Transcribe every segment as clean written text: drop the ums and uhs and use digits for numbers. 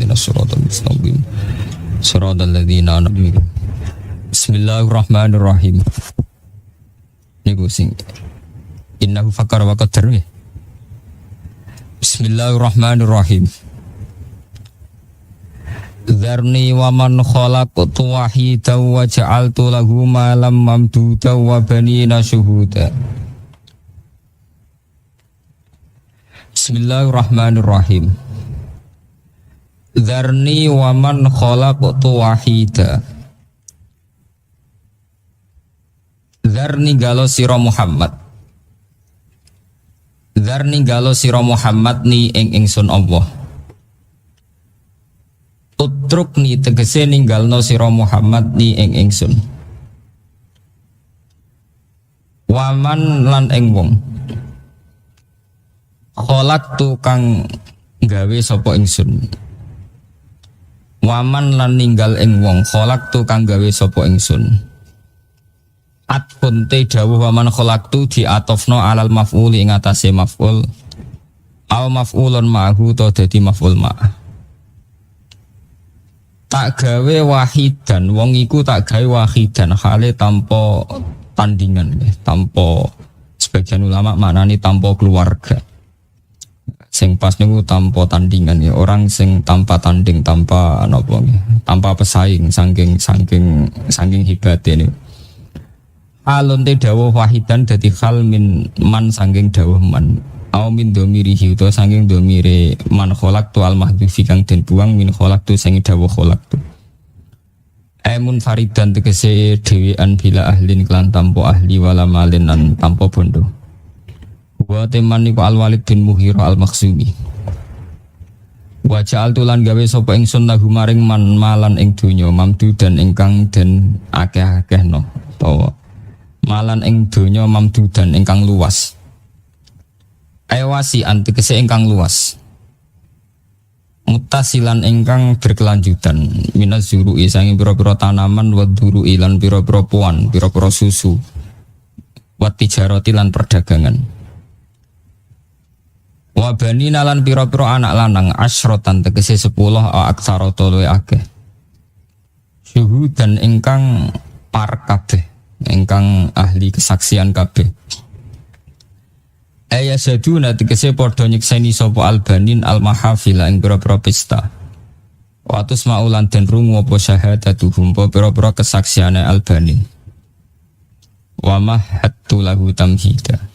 ihdinas siratal mustaqim siratal ladzina an'amta 'alaihim. Bismillahirrahmanirrahim. Niku sing innahu fakkara wa qaddar. Bismillahirrahmanirrahim. Dzarni wa man khalaqtu wahidan wa ja'altu lahu malam mamduda wa banina syuhuda. Bismillahirrahmanirrahim. Dzarni wa man khalaqtu wahida. Dzarni galo sira Muhammad. Dzarni galo sira Muhammad ni ing ingsun Allah. Utruk ni tegese ninggalno sira Muhammad ni ing ingsun. Waman lan ing wong. Kholaqtu kang gawe sapa ingsun. Waman lan ninggal ing wong. Kholaqtu kang gawe sapa ingsun. Atfun te dawuh waman kholaqtu diatofno alal maf'uli ing atase maf'ul. Aw maf'ulun ma'hu to dadi maf'ul ma'. Tak gawe wahidan, wong iku tak gawe wahidan hale tanpa tandingan, tanpa sebagian ulama maknani tanpa keluarga. Sing pas niku tanpa tandingan ya, orang sing tanpa tanding, tanpa napa tanpa pesaing saking hebate niku. Alun te dawuh wahidan dadi hal min man saking dawuh man. Au min domirihi to saking domire man kholaqtu al mahdhufi kang den buang min kholaqtu sing dawuh kholaqtu. Aimun faridan tegese dhewean bila ahlin kelan tanpa ahli wala malin lan tanpa bondo. Wa teman niku al Walid bin Mughirah al Makhzumi. Wa ja'altu lan gawe sapa ingsun lahu maring man malan ing donya mamdudan ingkang den akeh-akehno utawa malan ing donya mamdudan ingkang luas. Ewasi antikese ingkang luas. Mutasilan ingkang berkelanjutan. Minaz zuru'i sanging pira-pira tanaman wa duru'i lan pira-pira puan, pira-pira susu. Wa tijarati lan perdagangan. Wa banina lan pira-pira anak lanang asyratan tegese 10 aksara luwih akeh. Syuhudan ingkang par kabeh, ingkang ahli kesaksian kabeh. Aya saduna tegese padha nyekseni sapa albanin almahafila ing pira-pira pesta. Watus maulan den rungu apa syahadatuhum pira-pira kesaksiane albanin. Wa mahattu lahu tamhida.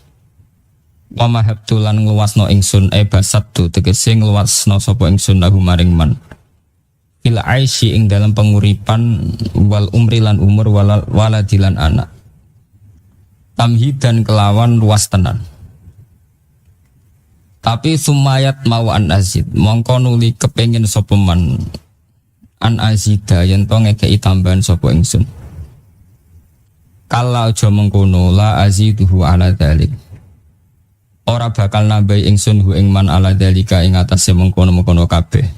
Wa mahabtu lan ngluwasno ingsun basattu tegese ngluwasno sapa ingsun lahu maring man. Fil aisy ing dalam penguripan wal umri lan umur waladilan anak. Tamhidan kelawan luas tenan. Tapi sumayat mau an azid mongko nuli kepengin sapa man an azida yen to ngekeki tambahan sapa ingsun. Kala aja mengkono la aziduhu ala dzalik. Ora bakal nambahi ingsun hu ing man ala dzalika ing atase mengkono-mengkono kabeh.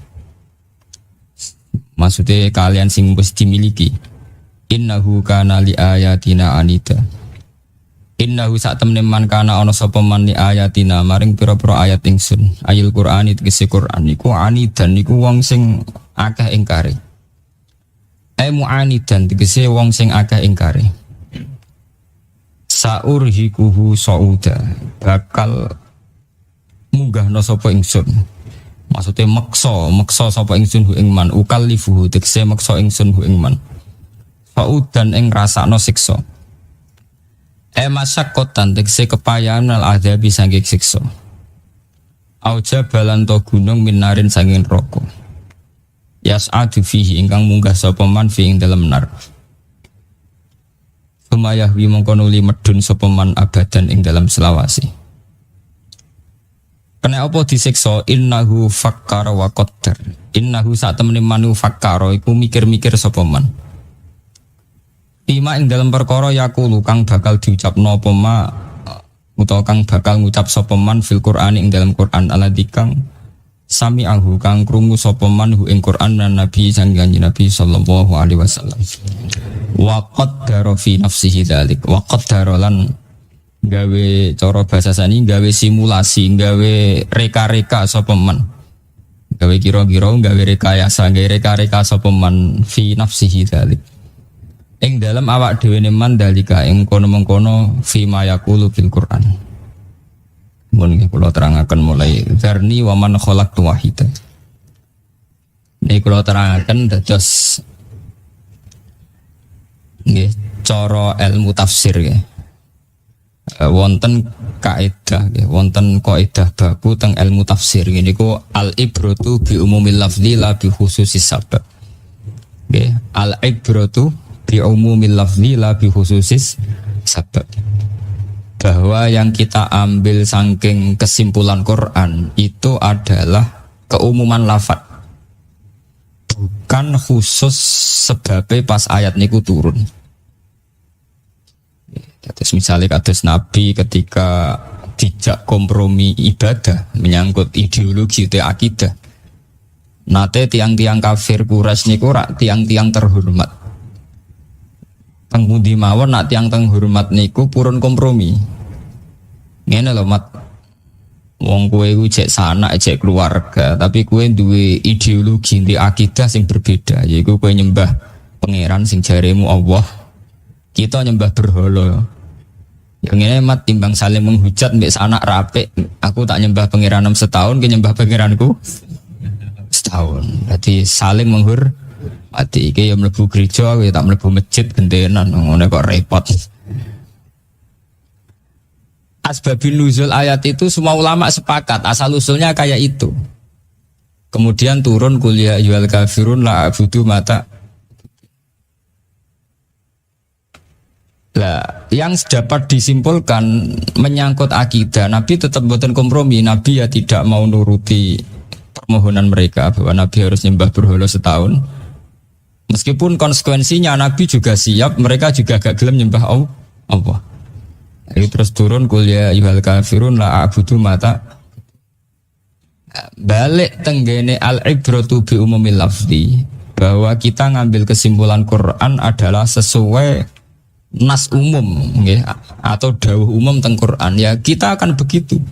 Maksude kalian sing wis dimiliki. Innahu kana li ayatina anida. Innahu sak temne man kana ana sapa man li ayatina maring pira-pira ayat ingsun. Ayil Qur'an tegese Qur'an iku anidan niku wong sing akeh ingkare. Mu'anidan tegese wong sing akeh ingkare. Saurhikuhu sauda bakal munggahna sapa ingsun. Maksude meksa sapa ingsun hu ing man ukallifuhu tegese meksa ingsun hu ing man. Saudan ing rasakno siksa. Masyakotan tegese kepayahan al adzabi sanging siksa. Auja balanto gunung minarin sanging neraka. Yas'adu fihi ingkang munggah sapa man fi ing dalem nar. Sumayahwi mongko nuli medun sapa man abadan ing dalam selawasi. Kena apa disiksa innahu fakkara wa qaddar. Innahu sak temene manu fakkara iku mikir-mikir sapa man. Ima ing dalam perkara yaqulu kang bakal diucapno apa ma utawa kang bakal ngucap sapa man fil Qur'an ing dalam Qur'an alladzi kang sami'ahu kang krungu sapa man hu ing Qur'an lan Nabi sanjang Nabi sallallahu alaihi wasallam. Wa qaddara fi nafsihi dzalik wa qaddara lan gawe cara bahasa sani gawe simulasi gawe reka-reka sapa man gawe kira-kira gawe rekayasa gawe reka-reka sapa man fi nafsihi dzalik ing dalem awak dhewe ne man dalika ing kono-mengkono fi ma yaqulu fil Qur'an. Mun kula terangaken mulai zarni wa man khalaqtu wahida. Nek kula terangaken dados nggih cara ilmu tafsir nggih. Wonten kaidah nggih, wonten kaidah baku teng ilmu tafsir ngene niku al ibratu bi umumil lafzi la bi khususis sabab. Nggih, al ibratu bi umumil lafzi la bi khususis sabab. Bahwa yang kita ambil saking kesimpulan Quran itu adalah keumuman lafaz. Bukan khusus sebabnya pas ayat niku turun. Terus misalnya kados Nabi ketika dijak kompromi ibadah menyangkut ideologi atau akidah. Nate tiang-tiang kafir Quraisy niku rak tiang-tiang terhormat. Pengundi mawon nak tiang terhormat niku purun kompromi. Ngene lho Mat. Wong kowe iku cek sanak cek keluarga, tapi kowe duwe ideologi di akidah sing berbeda, yaiku kowe nyembah pangeran sing jaremu Allah. Kita nyembah berhala. Yang ini Mat timbang saling menghujat mbek sanak rape, aku tak nyembah pangeran 6 setahun, ke nyembah pangeranku setahun. Jadi saling menghormati. Iki ya mlebu gereja, ya tak mlebu masjid gentenan, ngono kok repot. Asbabun nuzul ayat itu semua ulama sepakat asal usulnya kayak itu. Kemudian turun qul ya ayyuhal kafirun la a'budu mata. Lah, yang dapat disimpulkan menyangkut akidah, Nabi tetap buatan kompromi. Nabi ya tidak mau nuruti permohonan mereka bahwa Nabi harus nyembah berhala setahun. Meskipun konsekuensinya Nabi juga siap, mereka juga gak gelem nyembah Allah. Lalu terus turun qul ya ayyuhal kafirun la a'budu mata. Balik tenggene al-ibratu bi umumil lafzi, bahwa kita ngambil kesimpulan Quran adalah sesuai nas umum nggih, atau dawuh umum teng Quran. Ya kita akan begitu.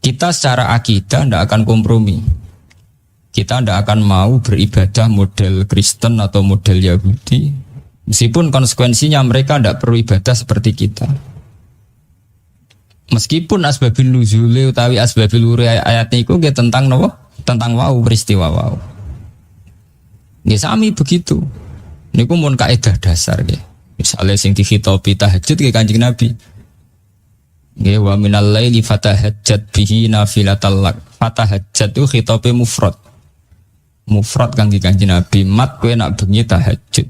Kita secara akidah tidak akan kompromi. Kita tidak akan mau beribadah model Kristen atau model Yahudi, meskipun konsekuensinya mereka tidak perlu ibadah seperti kita. Meskipun asbabun nuzul utawi asbabul wurud ayat niku nggih tentang napa? Tentang wau peristiwa wau. Nggih sami begitu. Niku mun kaidah dasar nggih. Misalnya sing dikhitobi tahajud ke Kanjeng Nabi. Nggih wa minal laili fatahajjat bihi nafilatal lak. Fatahajjat itu khitobe mufrad. Mufrad kangge Kanjeng Nabi, mat kowe nak bengi tahajud.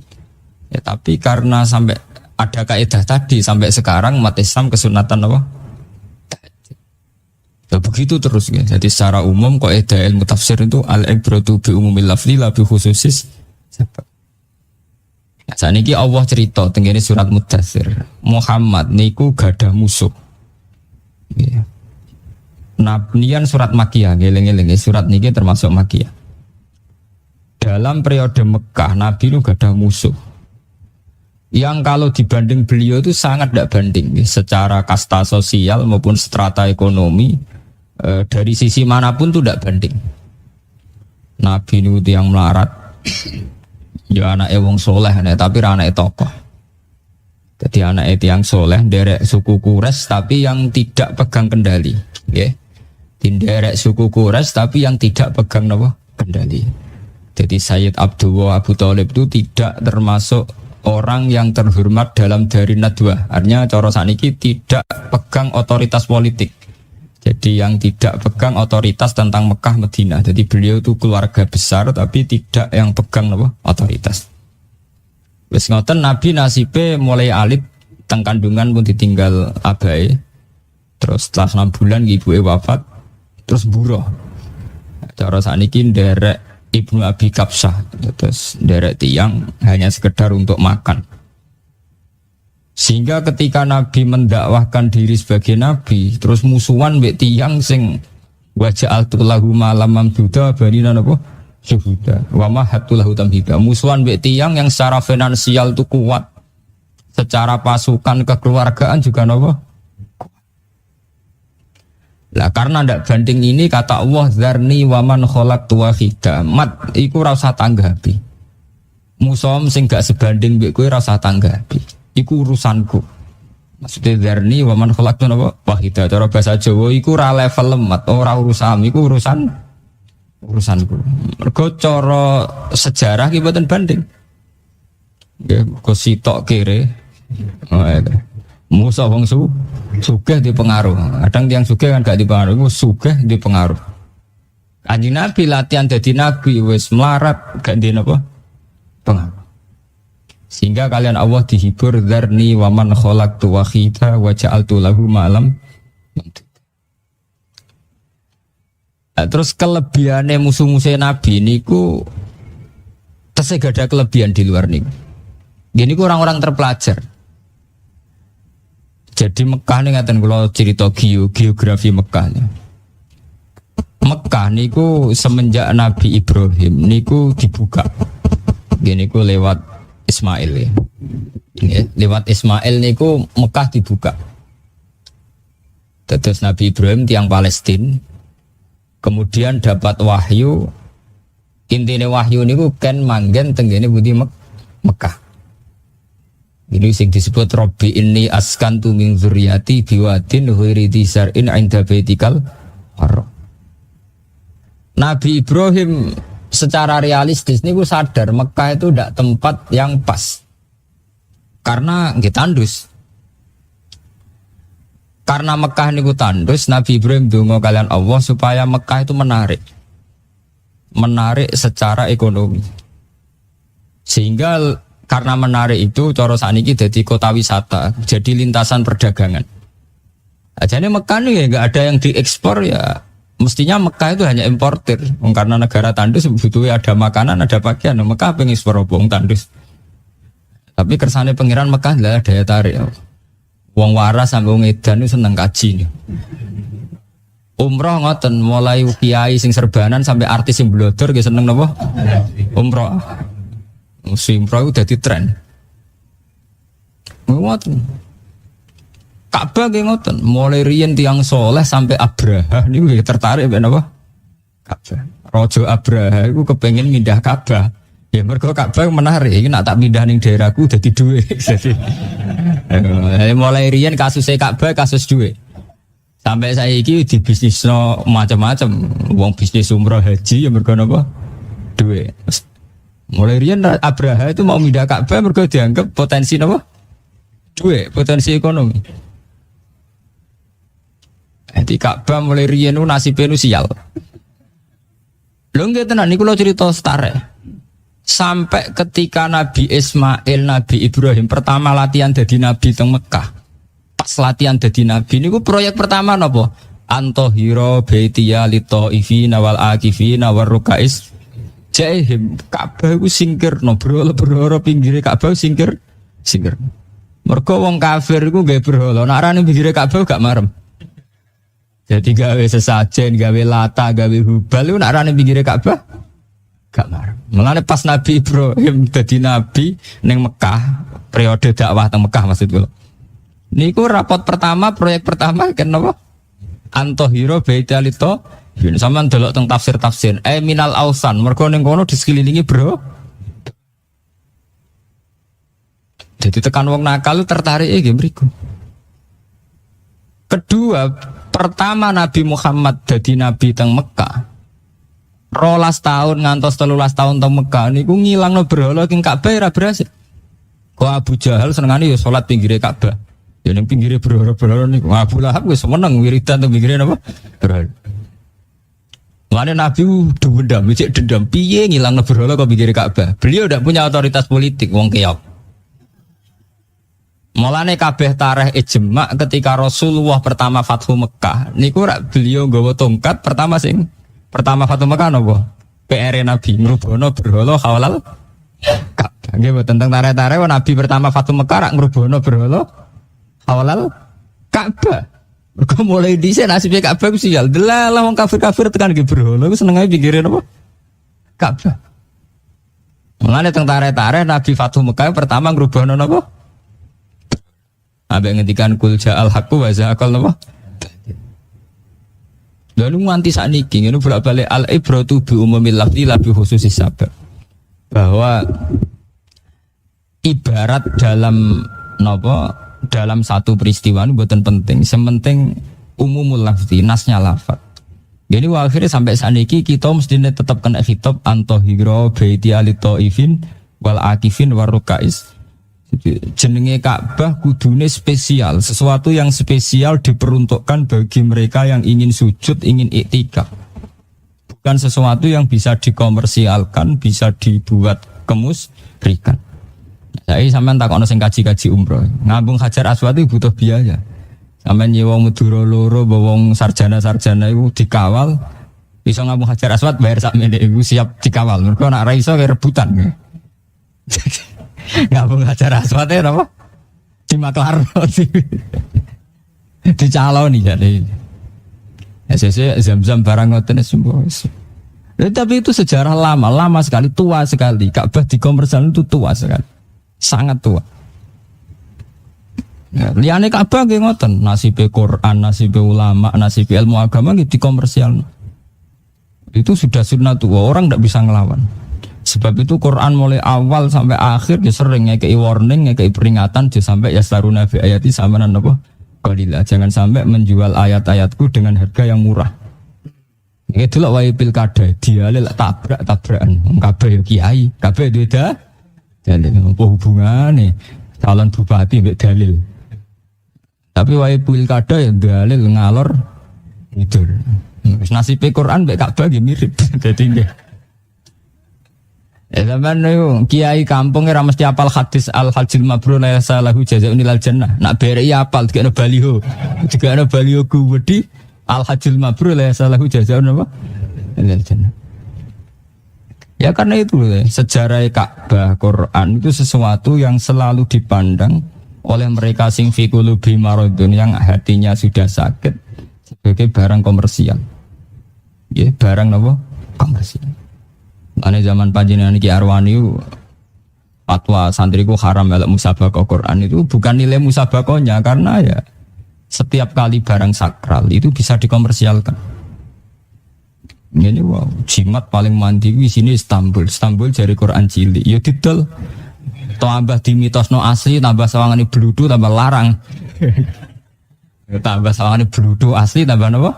Ya tapi karena sampai ada kaidah tadi sampai sekarang umat Islam kesunatan apa? Tahajud. Ya begitu terus ya. Jadi secara umum kaidah ilmu tafsir itu al-ibratu bi umumil lafzi la bi khususis sebab. Saat ini Allah cerita tenggene surat Mudaththir, Muhammad niku gadah musuh. Yeah. Nian surat Makkiyah, geleng-geleng surat niki termasuk Makkiyah. Dalam periode Mekah Nabi itu gadah musuh. Yang kalau dibanding beliau itu sangat tidak banding, secara kasta sosial maupun strata ekonomi, dari sisi manapun itu tidak banding. Nabi itu yang melarat. Ya anak wong soleh tapi anak tokoh. Jadi anak yang soleh derek suku Quraisy tapi yang tidak pegang kendali, ya. Derek suku Quraisy tapi yang tidak pegang kendali. Jadi Sayyid Abdullah Abu Thalib itu tidak termasuk orang yang terhormat dalam dari Nadwa. Artinya cara saniki tidak pegang otoritas politik. Jadi yang tidak pegang otoritas tentang Mekah Madinah. Jadi beliau itu keluarga besar tapi tidak yang pegang otoritas. Wis ngoten Nabi nasibe mulai alit teng kandungan pun ditinggal abai. Terus setelah 6 bulan ibuke wafat, terus buruh. Cara sakniki nderek Ibnu Abi Kapsah, terus nderek tiyang hanya sekedar untuk makan. Sehingga ketika Nabi mendakwahkan diri sebagai Nabi, terus musuhan mbek tiyang sing waja'altu lahu malam mamduda banina napa syuhuda wa mahattu lahu tamhida. Musuhan mbek tiyang yang secara finansial itu kuat, secara pasukan kekeluargaan juga napa. Lah karena ndak banding ini kata Allah zarni waman khalaqtu wahida. Mat iku ora usah tanggapi. Musom sing gak sebanding mbek kowe ora usah tanggapi. Iku urusanku. Maksudnya zarni waman khalaqtu napa? Wahida. Cara bahasa Jawa iku ora level mat, ora urusan, iku urusanku. Mergo cara sejarah ki mboten banding. Nggih, kok sitok kere. Oh, Musa wong sugih dipengaruh. Kadang tiang sugih kan gak dipengaruh, sugih dipengaruh. Kanjeng Nabi latihan dadi nabi wis melarat gak ndek napa? Pengaruh. Sehingga kalian Allah dihibur dzarni wa man khalaqtu wahida wa ja'altu lahu malam. Terus kelebihannya musuh-musuh Nabi niku tesih gak ada kelebihan di luar niku. Gini ku orang-orang terpelajar. Jadi Mekah nih ngaten kula cerita geografi Mekah nih. Mekah niku semenjak Nabi Ibrahim niku dibuka. Gini ku lewat Ismail ya. Lewat Ismail niku Mekah dibuka. Terus Nabi Ibrahim tiang Palestina. Kemudian dapat wahyu. Intine wahyu niku kan manggen tenggene budi Mekah. Ini sing disebut Robbi inni askantu min dzurriyyati biwadin ghairi dzar'in 'inda baitikal haram. Nabi Ibrahim secara realistis niku sadar Mekah itu tidak tempat yang pas. Karena nggih tandus. Karena Mekah niku tandus, Nabi Ibrahim donga kalian Allah supaya Mekah itu menarik. Menarik secara ekonomi. Sehingga karena menarik itu cara saniki jadi kota wisata, jadi lintasan perdagangan. Jadi Mekah nih ya nggak ada yang diekspor ya, mestinya Mekah itu hanya importir. Karena negara tandus butuh ada makanan, ada pakaian. Mekah pengen ekspor obong tandus. Tapi kersane pengiran Mekah lah daya tarik. Wong waras sampai wong edan itu seneng kaji nih. Umroh ngoten mulai kiai sing serbanan sampai artis sing blodor ge seneng napa? Umroh. Musim pro udah di tren. Ngoten. Ka'bah nggih ngoten, mulai riyen tiyang soleh sampai Abraha niku tertarik mbek napa? Ka'bah. Raja Abraha iku kepengin mindah Ka'bah. Ya mergo Ka'bah menarik, iki nak tak mindah ning daerahku dadi dhuwit. Mulai riyen kasusé Ka'bah kasus dhuwit. Sampai saiki di bisnisno macam-macam. Wong bisnis umroh haji ya mergo napa? Dhuwit. Mulai riyen Abraha itu mau mindah Ka'bah mergo dianggap potensi napa? Duit, potensi ekonomi. Di Ka'bah mulai riyen nasibe nu sial. Lho nggih tenan niku kula cerita setare. Sampai ketika Nabi Ismail, Nabi Ibrahim pertama latihan dadi nabi teng Mekah. Pas latihan dadi nabi niku proyek pertama napa? Antohiro baitiya litaifina wal akifina war rukais. Jahim Ka'bah iku singkirno berhala pinggire Ka'bah singkir. Mergo wong kafir iku gawe berhala, nek arane pinggire Ka'bah gak marem. Jadi gawe sesajen, gawe lata, gawe hubal iku nek arane pinggire Ka'bah gak marem. Mulane pas Nabi Ibrahim dadi nabi ning Mekah, periode dakwah teng Mekah maksud kula. Niku rapot pertama, proyek pertama kan napa? Antohiro baitalito. Sampeyan delok teng tafsir-tafsir, minal ausan, mergo ning kono disekelilingi bro. Jadi tekan wong nakal tertarik nggih mriku. Kedua, pertama Nabi Muhammad dadi nabi teng Mekah. 12 tahun ngantos 13 tahun teng Mekah niku ngilangno berhala king Ka'bah ora berhasil. Kok Abu Jahal senengane ya salat pinggire Ka'bah. Ya ning pinggire berhala-berhala niku Abu Lahab wis meneng wiridan teng pinggire napa? Berhala. Mulane Nabi dendam, becik dendam piye ngilangno berhala kok pinggire Ka'bah. Beliau tidak punya otoritas politik wong keok. Mulane kabeh tarikh ijma ketika Rasulullah pertama Fathu Mekah niku rak beliau nggawa tongkat pertama Fathu Mekah napa? PR Nabi ngrubono berhala halal Ka'bah. Nggih tentang tarikh-tarikh Nabi pertama Fathu Mekah rak ngrubono berhala halal Ka'bah. Mergo mulai dhisik nasibe Ka'bah ku sial. Delalah wong kafir-kafir tekan nggih berhala ku seneng ae pinggire napa? Ka'bah. Mulane teng tarikh-tarikh Nabi Fathu Mekah pertama ngrubono napa? Ambek ngendikan kul ja'al haqqu wa zaqal napa? nu nganti sakniki ngene bolak-balik al-ibratu bi umumil lafzi la bi khususis sabab. Bahwa ibarat dalam dalam satu peristiwa itu buatan penting. Sementing umumul lafzi, nasnya lafaz. Jadi akhirnya sampai saat ini kita mesti tetap kena khitab antohiro baiti alitoifin wal akifin warukais. Jenenge Ka'bah kudune spesial, sesuatu yang spesial diperuntukkan bagi mereka yang ingin sujud, ingin iktikaf. Bukan sesuatu yang bisa dikomersialkan, bisa dibuat kemusrikan. Saya sampean takokno sing kaji-kaji umroh. Ngambung Hajar Aswad itu butuh biaya. Sampeyan nyewa Madura loro wong sarjana-sarjana itu dikawal. Bisa ngambung Hajar Aswad bayar sakmene iku siap dikawal. Mergo nek ora iso rebutan. Ngambung Hajar Aswad e napa? Dimaklarno. Dicaloni jadi. SSC Zam-Zam barang ngoten semua. Tapi itu sejarah lama sekali, tua sekali. Ka'bah dikomersialkan itu tua sekali. Sangat tua. Ya, liyane Ka'bah nggih ngoten, nasibe Quran, nasibe ulama, nasibe ilmu agama nggih dikomersialkan. Itu sudah sunnah tua, orang tidak bisa ngelawan. Sebab itu Quran mulai awal sampai akhir dia sering ngekei warning, ngekei peringatan dia sampai yastaruna bi ayati samanan apa? Qalila. Jangan sampai menjual ayat-ayatku dengan harga yang murah. Itu lah wae pilkada dialil tabrakan. Kabeh kiai, kabeh beda. Dalil apa hubungane calon bupati mbek dalil. Tapi wae pilkada ya dalil ngalor ngidul. Wis nasibe Quran mbek Ka'bah nggih mirip. Dadi nggih. Zaman niku kiai kampung ora mesti apal hadis al hajjul mabrur la salahu jazaa'un ilal jannah. Nak bereki apal dikene baliho. Dikene baliho gede al hajjul mabrur la salahu jazaa'un apa? Ilal jannah. Ya karena itu sejarah Ka'bah Quran itu sesuatu yang selalu dipandang oleh mereka sing fi qulubi maradun yang hatinya sudah sakit sebagai barang komersial. Ya, barang apa? Komersial. Ane zaman panjenengan Ki Arwani fatwa santriku haram melok musabaqah Quran itu bukan nilai musabaqahnya karena ya setiap kali barang sakral itu bisa dikomersialkan. Ini wow, jimat paling mandi di sini Istanbul dari Quran cilik. Ya didol. Tambah di mitosno asli, tambah sawangane bludu, tambah larang. Tambah sawangane bludu asli, tambah apa?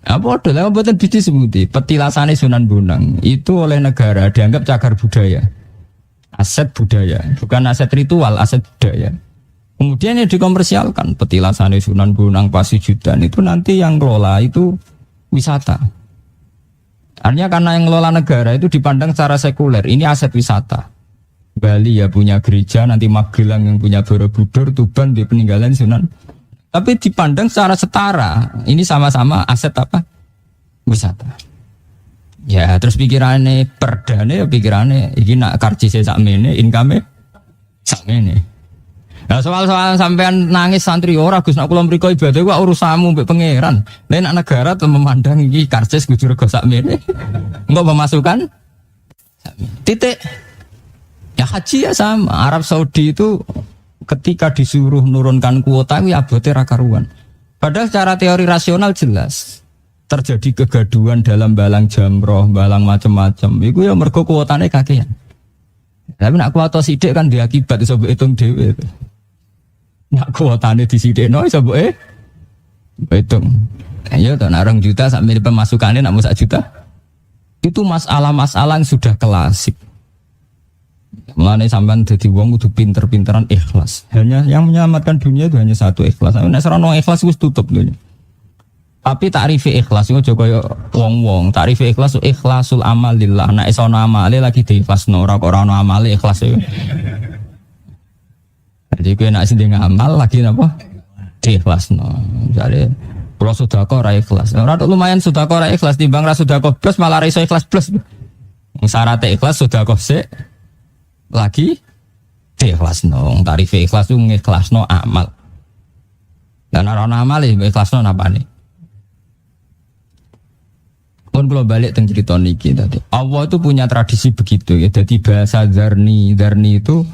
Apa adalah buatan bisnis sebuti petilasane Sunan Bonang itu oleh negara dianggap cagar budaya, aset budaya, bukan aset ritual, aset budaya. Kemudian yang dikomersialkan petilasane Sunan Bonang Pasujudan itu nanti yang kelola itu wisata. Artinya karena yang kelola negara itu dipandang secara sekuler, ini aset wisata. Bali ya punya gereja, nanti Magelang yang punya Borobudur, Tuban di peninggalan Sunan. Tapi dipandang secara setara, ini sama-sama aset apa? Wisata. Ya, terus pikirannya perdane, ya pikirannya ini nak karcise sakmene, income sakmene. Nah, soal-soal sampean nangis santri ora Gus nak kula mriko ibadah kok urusanmu mbek pangeran. Lain nak negara tuh memandang iki karcis kudu rego sakmene. Engko pemasukan titik. Ya haji ya sama. Arab Saudi itu ketika disuruh nurunkan kuota itu abote ra karuan. Padahal secara teori rasional jelas terjadi kegaduhan dalam balang jamroh, balang macam-macam. Iku ya mergo kuotane kakean. Tapi nak kuota sithik kan diakibat iso mbok hitung dhewe. Nak kuotane disidhekno iso mbok hitung. Ayo to nak 2 juta sak meneh pemasukane nak mau 1 juta. Itu masalah-masalah yang sudah klasik. Mulane sampean dadi wong kudu pinter-pinteran ikhlas. Hanya yang menyelamatkan dunia itu hanya satu ikhlas. Nek ora ono ikhlas wis tutup dunia. Tapi takrifi ikhlas iku aja kaya wong-wong. Takrifi ikhlas ikhlasul amal lillah. Nek iso ono amale lagi diikhlasno, ora kok ora ono amale ikhlas iku. Jadi kowe nek sing ngamal lagi napa? Diikhlasno. Jare kula sedekah ora ikhlas. Ora lumayan sedekah ora ikhlas timbang ra sedekah plus malah ra iso ikhlas plus. Syarat ikhlas sedekah sik lagi ikhlasno. Tarif ikhlas itu ngikhlasno amal. Dan ana amal iki ikhlasno napane? Pun kalau balik teng cerita niki tadi. Allah itu punya tradisi begitu ya. Jadi bahasa Darni itu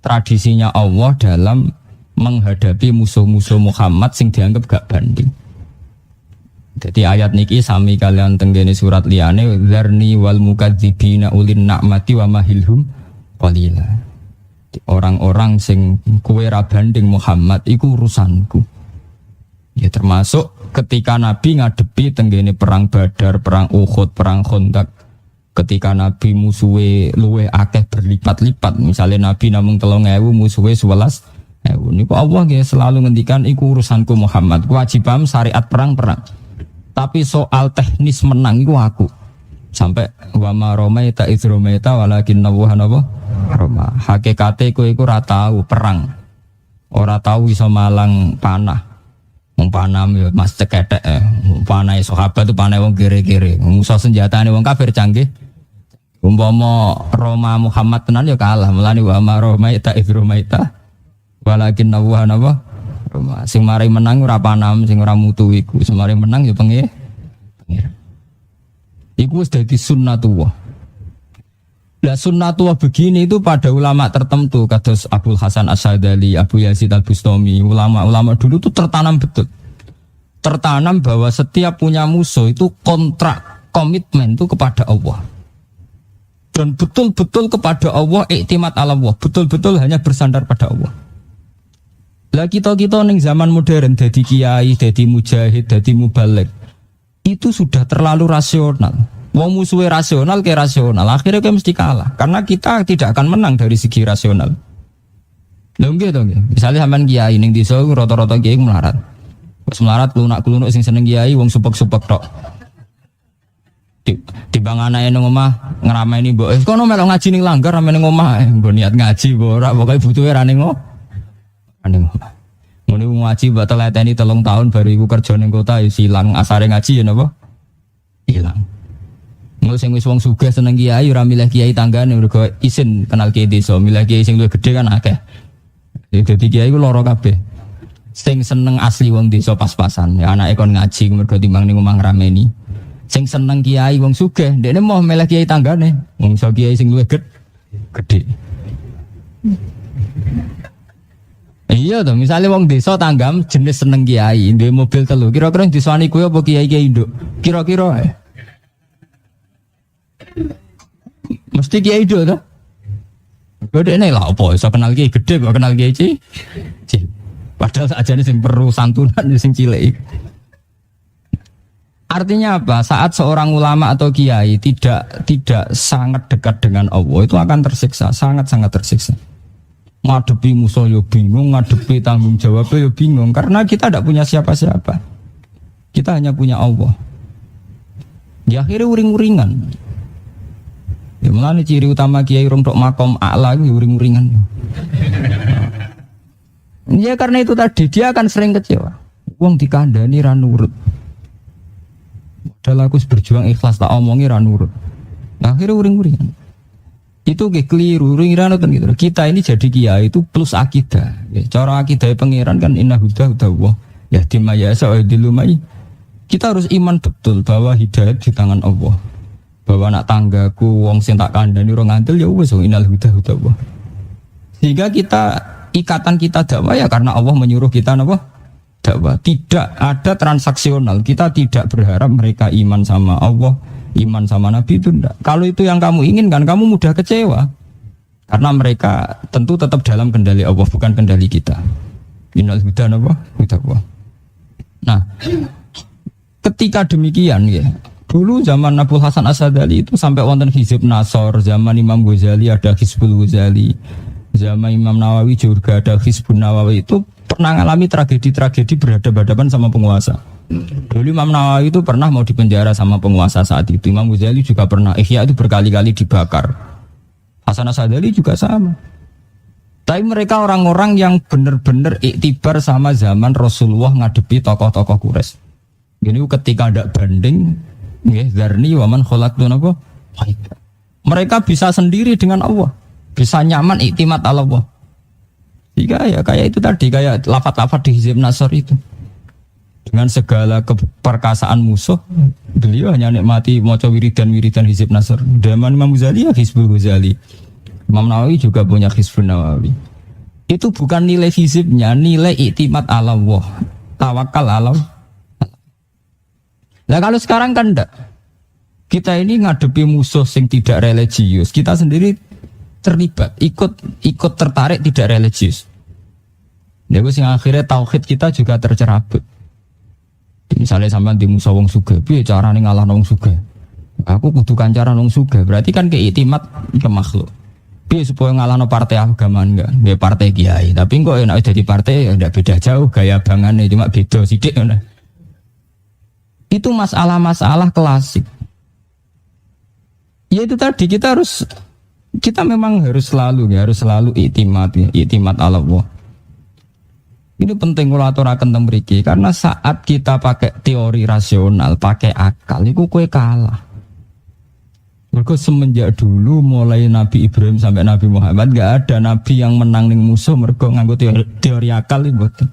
tradisinya Allah dalam menghadapi musuh-musuh Muhammad sing dianggap gak banding. Jadi ayat niki sami kalian tenggene surat liyane dzarni wal mukadzibina ulin na'mati wa mahilhum qalila. Orang-orang sing kowe ra banding Muhammad iku urusanku. Ya termasuk ketika Nabi ngadepi tenggene perang Badar, perang Uhud, perang Khandaq. Ketika Nabi musuhe luweh akeh berlipat-lipat, misalnya Nabi namung 3.000 musuhe 11.000. Niku Allah nggih selalu ngendikan iku urusanku Muhammad. Kewajiban syariat perang-perang. Tapi soal teknis menang itu aku. Sampai wa ma romaita idz romaita walakin Allaha roma. Hakikate kowe iku ora tau perang. Ora tau iso malang panah. Wong panah ya mas ceketek panah sahabat itu panah wong kere-kere. Musuh senjatane wong kafir canggih. Umpama Roma Muhammad tenan ya kalah. Mulane wa ma romaita idz romaita walakin Allaha sing mari menang ora panam, sing ora mutu iku. Sing mari menang ya pengen. Iku wis dadi sunnatullah. Lah sunnatullah begini itu pada ulama tertentu kados Abdul Hasan As-Sadali, Abu Yazid Al-Bustami, ulama-ulama dulu itu tertanam betul. Tertanam bahwa setiap punya musuh itu kontrak, komitmen itu kepada Allah. Dan betul-betul kepada Allah, iktimat ala Allah, betul-betul hanya bersandar pada Allah. Lah kita ning zaman modern dadi kiai, dadi mujahid, dadi mubaligh itu sudah terlalu rasional. Wong musuhe rasional ke rasional, akhirnya kita mesti kalah karena kita tidak akan menang dari segi rasional. Lha nggih to nggih. Misale sampean kiai ning desa rata-rata kiai melarat. Wis melarat klunak-klunuk sing seneng kiai wong supek-supek tok. Timbang anake nang omah ngrameni mbok, kono melok ngaji ning langgar ramene ning omah, mbok niat ngaji mbok ora pokoke butuhe ra ning Muni ngaji mbak teleteni 3 tahun baru iku kerja ning kota ya silang asare ngaji ya napa? Ilang. Engko sing wis wong sugih seneng kiai ora milih kiai tanggane mergo isin kenal kiai desa, milih kiai sing luwih gedhe kan akeh. Dadi kiai ku lara kabeh. Sing seneng asli wong desa pas-pasan, ya anake kon ngaji mergo timbang ning omah ngrameni. Sing seneng kiai wong sugih, ndekne mau milih kiai tanggane, wong iso kiai sing luwih gedhe. Iya toh, misalnya wong desa tanggam jenis seneng kiai, duwe mobil 3, kira-kira diswani kowe apa kiai-kiai nduk? Kira-kira mesti kiai nduk toh? Bedene lah apa iso kenal kiai gede kok kenal kiai cilik. Padahal ajane sing perlu santunan sing cilik. Artinya apa? Saat seorang ulama atau kiai tidak sangat dekat dengan Allah, itu akan tersiksa, sangat-sangat tersiksa. Ngadepi musuh yo bingung, ngadepi tanggung jawabnya yo bingung karena kita tidak punya siapa-siapa. Kita hanya punya Allah. Ya akhirnya uring-uringan. Ya mulane ciri utama kiai rong tok makom a'la itu uring-uringan. Ya karena itu tadi dia akan sering kecewa. Wong dikandani ra nurut. Padahal aku berjuang ikhlas tak omongi ra nurut. Nah, akhirnya uring-uringan. Itu keliru, uring-uringan gitu. Kita ini jadi kiai itu plus akidah. Ya, cara akidah pangeran kan inna huda Allah. Ya dimayasa wa dilumai. Kita harus iman betul bahwa hidayat di tangan Allah. Bahwa anak tanggaku wong sing tak kandhani ora ngandel ya wis innal huda Allah. Sehingga ikatan kita dakwah ya karena Allah menyuruh kita napa? Dakwah. Tidak ada transaksional. Kita tidak berharap mereka iman sama Allah, iman sama Nabi itu enggak. Kalau itu yang kamu inginkan, kamu mudah kecewa. Karena mereka tentu tetap dalam kendali Allah, bukan kendali kita. Innal huda Allah. Nah, ketika demikian ya, dulu zaman Abdul Hasan As-Sadali itu sampai wonten Hizib Nasor, zaman Imam Ghazali ada Hizbul Ghazali, zaman Imam Nawawi juga ada Hizbun Nawawi, itu pernah mengalami tragedi-tragedi berhadapan-hadapan sama penguasa. Dulu Imam Nawawi itu pernah mau dipenjara sama penguasa saat itu. Imam Ghazali juga pernah. Ihya itu berkali-kali dibakar. Hasan As-Sadali juga sama. Tapi mereka orang-orang yang benar-benar iktibar sama zaman Rasulullah ngadepi tokoh-tokoh Quraisy. Jadi ketika ada banding, dzarni wa man khalaqtu napa? Mereka bisa sendiri dengan Allah, bisa nyaman iktimat Allah. Jika ya kayak itu tadi, kayak lafaz-lafaz di Hizib Nasr itu. Dengan segala keperkasaan musuh, beliau hanya nikmati maca wiridan Hizib Nasr. Zaman Imam Ghazali ya Hizbul Ghazali. Imam Nawawi juga punya Hizbun Nawawi. Itu bukan nilai hizibnya, nilai iktimat ala Allah, tawakal ala Allah. Nah kalau sekarang kan enggak. Kita ini ngadepi musuh yang tidak religius, kita sendiri terlibat, ikut tertarik tidak religius. Dewa sing akhirnya tauhid kita juga tercerabut. Misalnya sampean di musuh wong sugih, piye carane ngalahno wong sugih? Aku kudu kancaran wong sugih, berarti kan keiktimat ke makhluk. Piye supaya ngalahno partai agama enggak? Ya partai kiai, tapi kok enak jadi partai ya enggak beda jauh gaya bangane cuma beda sithik ngono. Itu masalah-masalah klasik. Ya itu tadi kita memang harus selalu iktimat Allah. Ini penting kalau aturaken teng mriki karena saat kita pakai teori rasional, pakai akal, itu kue kalah. Mergo semenjak dulu mulai Nabi Ibrahim sampai Nabi Muhammad gak ada nabi yang menang ning musuh mergo nganggo teori akal iki mboten.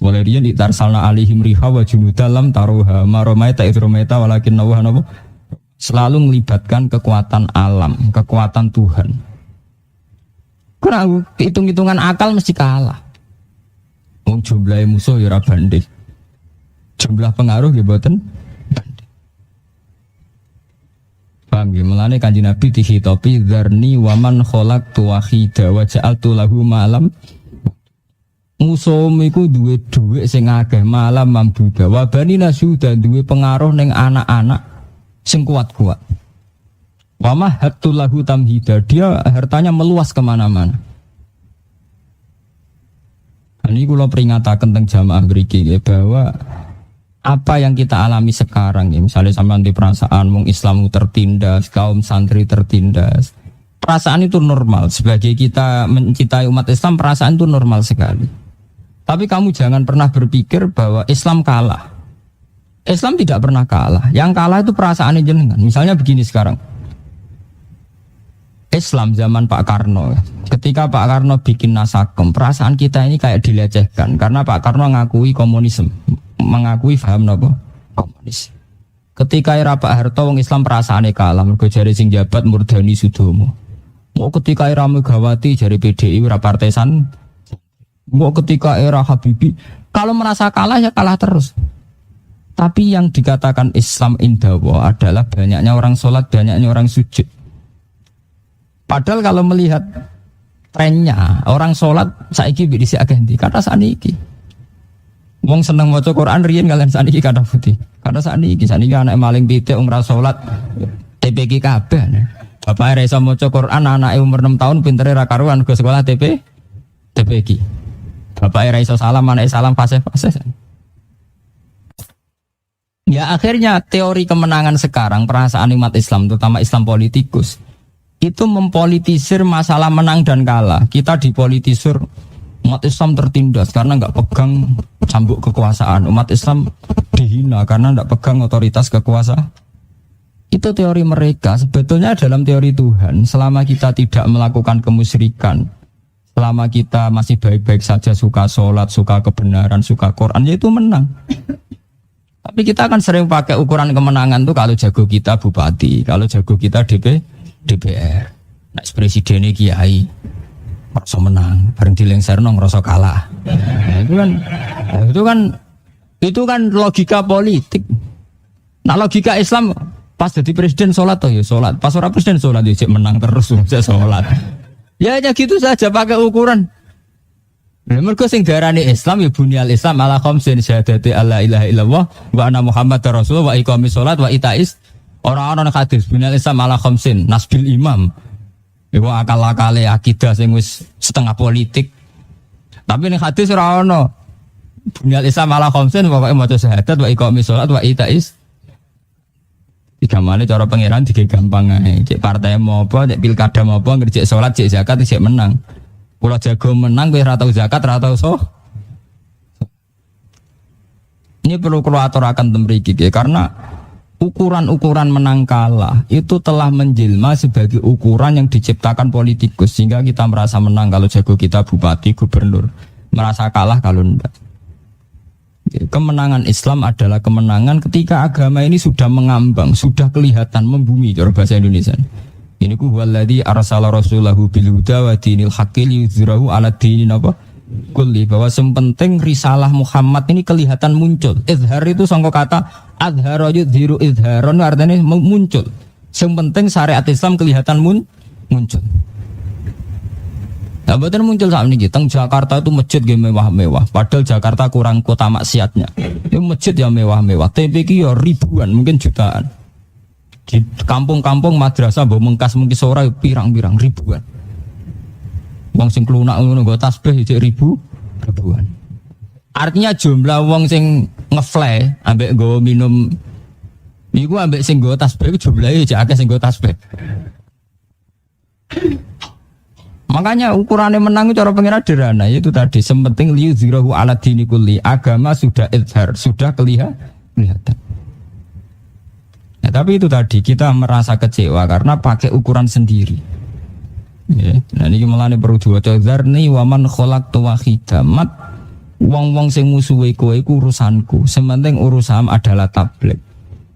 Mulai riyen ditarsalna alaihim riha wa junudalam taruha maromaita idromaita walakin nawah selalu melibatkan kekuatan alam, kekuatan Tuhan. Karena hitung-hitungan akal mesti kalah. Jumlah musuh ya ora banding. Jumlah pengaruh ya mboten banding. Paham ya? Mulane Kanjeng Nabi dihitopi dzarni waman khalaqtu wahida wa ja'altu lahu malam. Musuh iku duwe dhuwit sing akeh malam mambuda. Wa bani nasuda duwe pengaruh ning anak-anak sing kuat-kuat. Wamah hatul lahu tamhida, dia hartanya meluas kemana-mana. Ini kalau peringatakan tentang jamaah mriki ya, bahwa apa yang kita alami sekarang ya, misalnya sampean di perasaan wong Islam tertindas, kaum santri tertindas. Perasaan itu normal, sebagai kita mencintai umat Islam perasaan itu normal sekali. Tapi kamu jangan pernah berpikir bahwa Islam kalah. Islam tidak pernah kalah. Yang kalah itu perasaannya jenengan. Misalnya begini sekarang. Islam zaman Pak Karno. Ketika Pak Karno bikin Nasakom, perasaan kita ini kayak dilecehkan. Karena Pak Karno mengakui komunisme. Mengakui paham apa? Komunis. Ketika era Pak Harto, wong Islam perasaannya kalah. Mergo jare sing jabat Murdani Sudomo. Mau ketika era Megawati jare PDI ora partesan. Mau ketika era Habibie. Kalau merasa kalah ya kalah terus. Tapi yang dikatakan Islam indawa adalah banyaknya orang sholat, banyaknya orang sujud. Padahal kalau melihat trennya, orang sholat saiki bisa ganti kata saniki. Wong seneng maca Quran riyen kalian saniki kata putih. Kata saniki anak maling pitik umrah sholat TPQ kabeh. Bapak iso maca Quran anake umur 6 tahun pintere ra karuan go sekolah TPQ. Bapak iso salam anake salam fase-fase. Ya akhirnya teori kemenangan sekarang perasaan umat Islam terutama Islam politikus itu mempolitisir masalah menang dan kalah. Kita dipolitisir umat Islam tertindas karena nggak pegang cambuk kekuasaan. Umat Islam dihina karena nggak pegang otoritas kekuasaan. Itu teori mereka. Sebetulnya dalam teori Tuhan selama kita tidak melakukan kemusyrikan, selama kita masih baik-baik saja suka sholat, suka kebenaran, suka Quran, ya itu menang. Tapi kita kan sering pakai ukuran kemenangan tuh kalau jago kita bupati, kalau jago kita DPR. Nah, presidennya kiai, merasa menang, bareng dilengserno ngerasa kalah. Nah, itu kan logika politik. Nah, logika Islam pas jadi presiden sholat toh ya sholat, pas orang presiden sholat ya menang terus saya sholat. Ya hanya gitu saja pakai ukuran. Mergo sing diarani Islam ya bunyal Islam ala khamsin syahadati alla ilaha illallah wa anna muhammadar rasulullah wa iqamis shalat wa itais orang-orang hadis bunyal Islam ala khamsin nasbil imam. Iku akal-akale akidah sing wis setengah politik. Tapi ning hadis ora ono bunyal Islam ala khamsin pokoke maca syahadat wa iqamis shalat wa itais. Digamane cara pangeran dige gampang ae. Cek partai mau apa, cek pilkada mau apa, ngerjek salat, cek zakat, cek menang. Kalau jago menang, gue ratau zakat, ratau soh. Ini perlu keluar akan tembriki, karena ukuran-ukuran menang kalah itu telah menjelma sebagai ukuran yang diciptakan politikus sehingga kita merasa menang kalau jago kita bupati, gubernur, merasa kalah kalau enggak. Kemenangan Islam adalah kemenangan ketika agama ini sudah mengambang, sudah kelihatan membumi, cara bahasa Indonesia. Ini ku huwallazi arsala rasulahu bil huda wa dinil haqqi liyudhhirahu 'ala dini apa? Kulli, bahwa sepenting risalah Muhammad ini kelihatan muncul. Izhar itu sangka kata adhara yudhiru izharon, artinya muncul. Sepenting syariat Islam kelihatan muncul. Nah, betul muncul saat ini. Teng Jakarta itu masjid yang mewah-mewah. Padahal Jakarta kurang kota maksiatnya. Itu masjid yang mewah-mewah. Tapi ya ribuan, mungkin jutaan. Di kampung-kampung madrasah mbok mengkas mungkin sore pirang-pirang ribuan. Wong sing klunak ngono nggo tasbih jek ribuan. Artinya jumlah wong sing ngefly ambek nggo minum iku ambek sing nggo tasbih iku jumlahe jek akeh sing nggo tasbih. Makanya ukurannya menang itu cara pengira sederhana, yaitu tadi sepenting liyuzhirahu 'ala dini kulli, agama sudah izhar, sudah kelihatan. Ya, tapi itu tadi kita merasa kecewa karena pakai ukuran sendiri. Ya, nah ini mulane perlu diwaca dzarni wa man khalaqtu wahida. Mat wong-wong sing musuhe kowe iku urusanku. Sementing urusan adalah tabligh.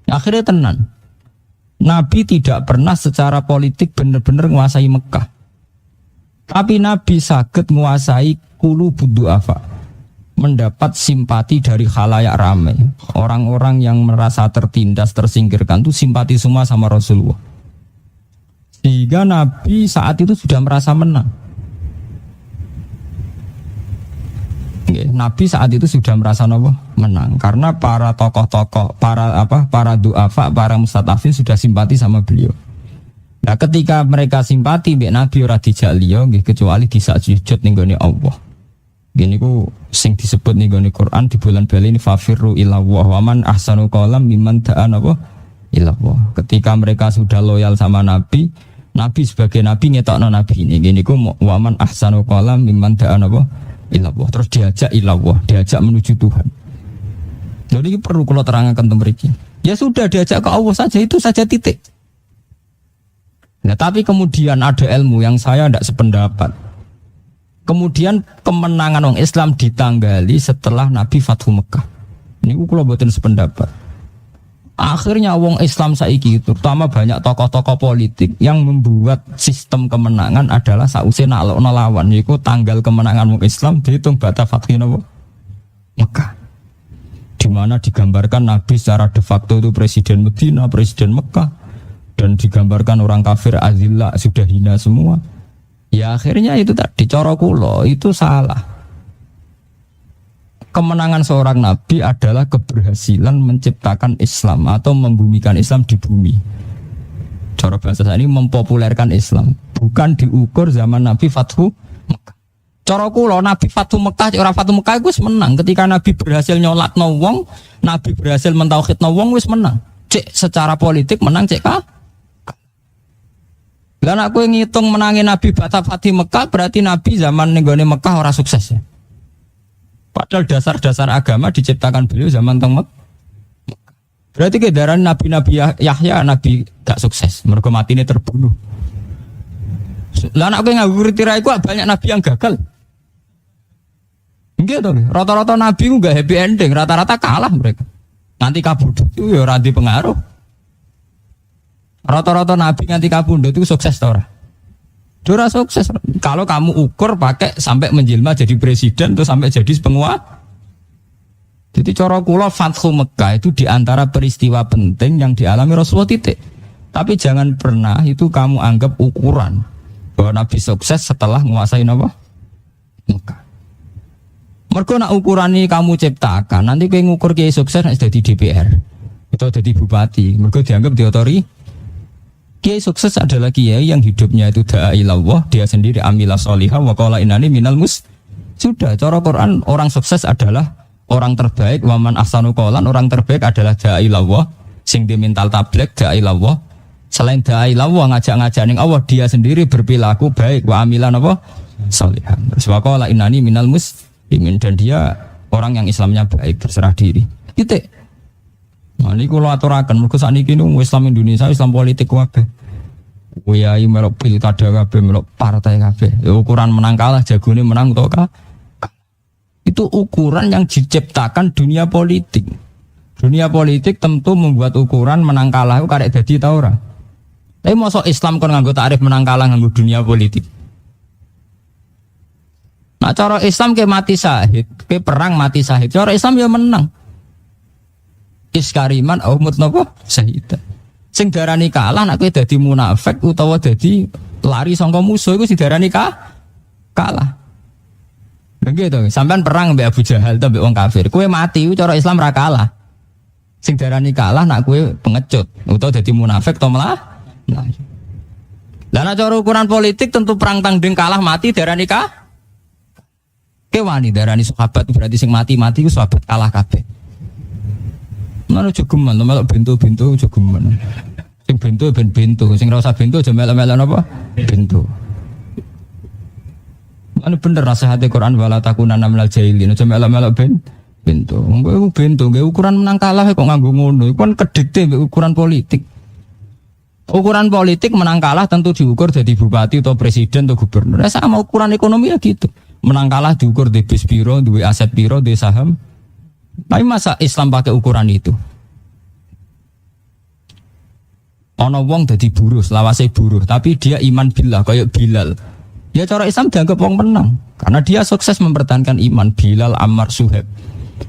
Akhirnya tenan. Nabi tidak pernah secara politik benar-benar menguasai Mekah. Tapi Nabi saged menguasai qulubud du'afa. Mendapat simpati dari khalayak ramai. Orang-orang yang merasa tertindas, tersingkirkan itu simpati semua sama Rasulullah. Sehingga Nabi saat itu sudah merasa menang. Nabi saat itu sudah merasa menang karena para tokoh-tokoh, para du'afa, para mustadafin sudah simpati sama beliau. Nah, ketika mereka simpati mbek Nabi ora dijak liya nggih kecuali disak sujud ning gone Allah. Gini ku sing disebut nih goni Quran di bulan Bali ini fafirru ilallah wa man ahsanu qalam mimman da'an apa ilallah. Ketika mereka sudah loyal sama Nabi, Nabi sebagai Nabi ngetokno Nabi ini. Gini ku wa man ahsanu qalam mimman da'an apa ilallah. Terus diajak ilallah, diajak menuju Tuhan. Jadi perlu kalau terangkan mriki. Ya sudah diajak ke Allah saja, itu saja titik. Nah, tapi kemudian ada ilmu yang saya tidak sependapat. Kemudian kemenangan orang Islam ditanggali setelah Nabi Fathu Mekah. Ini kula mboten sependapat. Akhirnya wong Islam saiki terutama banyak tokoh-tokoh politik yang membuat sistem kemenangan adalah sause nalokno lawan, yaiku tanggal kemenangan wong Islam dihitung bata Fathu Mekah. Di mana digambarkan Nabi secara de facto itu presiden Medina, presiden Mekah, dan digambarkan orang kafir azillah sudah hina semua. Ya akhirnya itu tadi cara kula itu salah. Kemenangan seorang nabi adalah keberhasilan menciptakan Islam atau membumikan Islam di bumi. Cara bahasa saya ini mempopulerkan Islam, bukan diukur zaman Nabi Fathu Mekah. Cara kula Nabi Fathu Mekah, orang Fathu Mekah wis menang. Ketika Nabi berhasil nyolatno wong, Nabi berhasil mentauhidno wong wis menang. Cek secara politik menang cek kah? Lan aku ngitung menangi Nabi bata Fatih Mekah berarti Nabi zaman nenggone Mekah ora sukses ya. Padahal dasar-dasar agama diciptakan beliau zaman teng Mekah. Berarti kedaran Nabi-Nabi Yahya Nabi gak sukses, mergo matine terbunuh. Lah aku nganggur tirai ku banyak Nabi yang gagal. Nggih to, rata-rata Nabi ku gak happy ending, rata-rata kalah mereka. Nanti kabudut itu ya ora pengaruh. Rata-rata Nabi nganti kabundut itu sukses ora? Ora sukses. Kalau kamu ukur pakai sampai menjelma jadi presiden atau sampai jadi penguasa. Jadi cara kula Fathu Mekah itu diantara peristiwa penting yang dialami Rasulullah titik. Tapi jangan pernah itu kamu anggap ukuran bahwa Nabi sukses setelah menguasai apa? Mekah. Mergo nak ukuran ini kamu ciptakan, nanti kowe ngukur kiai sukses nek dadi DPR atau jadi bupati, mergo dianggap diotori. Kiai sukses adalah kiai yang hidupnya itu da'i ilallah, dia sendiri amila sholihah wa qala innani minal sudah, cara Quran orang sukses adalah orang terbaik, wa man ahsanu qolan, orang terbaik adalah da'i ilallah, sing dimintal tabligh da'i ilallah. Selain da'i ilallah ngajak-ngajak ning Allah, dia sendiri berperilaku baik, wa amilan apa? Sholihah. Terus wa qala innani minal muslimin, dan dia orang yang Islamnya baik, berserah diri. Titik. Nah, ini kalau aturakan, mereka saat ini Islam Indonesia, Islam politik kabeh. Kiai melok pilkada kabeh, melok partai kabeh. Ukuran menang kalah, jagone menang atau kalah. Itu ukuran yang diciptakan dunia politik. Dunia politik tentu membuat ukuran menang kalah itu karek dadi ta ora. Tapi mosok Islam kon nganggo takrif menang kalah nganggo dunia politik. Nah cara Islam ke mati syahid, ke perang mati syahid. Cara Islam ya menang. Iskariman au mut napa syahidah. Sing darani kalah nek kowe dadi munafik utawa dadi lari saka musuh iku didarani kalah. Lha gitu, sampean perang mbek Abu Jahal ta mbek wong kafir. Kowe mati iku cara Islam ra kalah. Sing darani kalah nek kowe pengecut utawa dadi munafik to malah. Lah nek cara ukuran politik tentu perang tanding kalah mati darani wani darani sahabat berarti sing mati-mati ku sahabat kalah kabeh. Mana jogeman, melok bento-bento jogeman. Sing bento ben bento, sing ora usah bento aja melok-melok napa? Bento. Mana bener nasihate Quran wala takunanna minal jahilin, aja melok-melok bento. Engko bento, nggih ukuran menang kalah kok nganggo ngono. Iku kan kedhikte ukuran politik. Ukuran politik menang kalah tentu diukur jadi bupati atau presiden atau gubernur. Sama ukuran ekonomi ya gitu. Menang kalah diukur di bis piro, duwe aset piro, di saham. Tapi masa Islam pakai ukuran itu? Ono wong dadi buruh, selawase buruh, tapi dia iman billah kayak Bilal. Ya cara Islam dianggap wong menang karena dia sukses mempertahankan iman. Bilal, Ammar, Suhaib.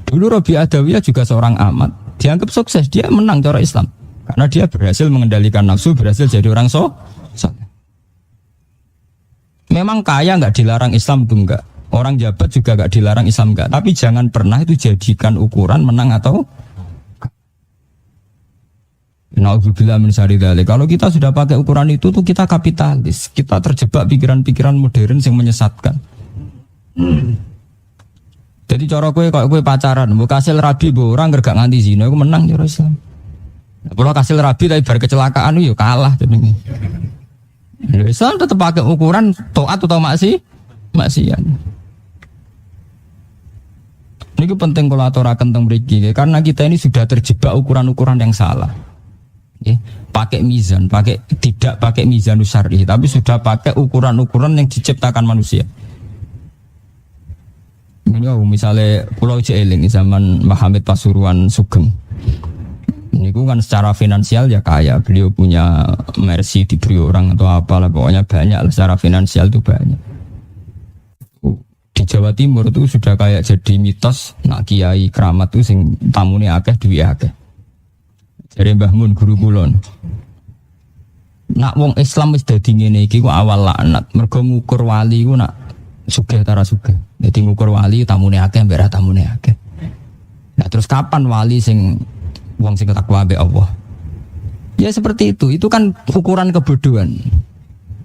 Dulu Rabi Adawiyah juga seorang amat, dianggap sukses, dia menang cara Islam karena dia berhasil mengendalikan nafsu, berhasil jadi orang saleh. Memang kaya nggak dilarang Islam tuh enggak. Orang jabat juga gak dilarang Islam enggak. Tapi jangan pernah itu jadikan ukuran menang atau na'udzubillah min syarri dzalik. Kalau kita sudah pakai ukuran itu tuh kita kapitalis. Kita terjebak pikiran-pikiran modern yang menyesatkan. Jadi cara kowe pacaran, mbok kasil rabi mbok ora gak nganti zina iku menang cara Islam. Kalau kasil rabi tapi bar kecelakaan yo kalah jenenge. Islam tetap pakai ukuran taat atau maksiat. Ini penting kalau aturaken teng mriki karena kita ini sudah terjebak ukuran-ukuran yang salah. Pakai mizan, tidak pakai mizan syar'i, tapi sudah pakai ukuran-ukuran yang diciptakan manusia. Ini misalnya Pulau Jeeling zaman Muhammad Pasuruan Sugeng. Ini kan secara finansial ya kaya, beliau punya Mercy diberi orang atau apalah, pokoknya banyak lah, secara finansial itu banyak. Di Jawa Timur itu sudah kayak jadi mitos nak kiai keramat tuh sing tamune akeh duwe akeh. Jare Mbah Mun guru kula. Nak wong Islam wis dadi ngene iki ku awal laknat. Mergo ngukur wali ku nak sugih ta ora sugih. Dadi ngukur wali tamune akeh mbek ra tamune akeh. Nah terus kapan wali sing wong sing takwa mbek Allah? Ya seperti itu. Itu kan ukuran kebodohan.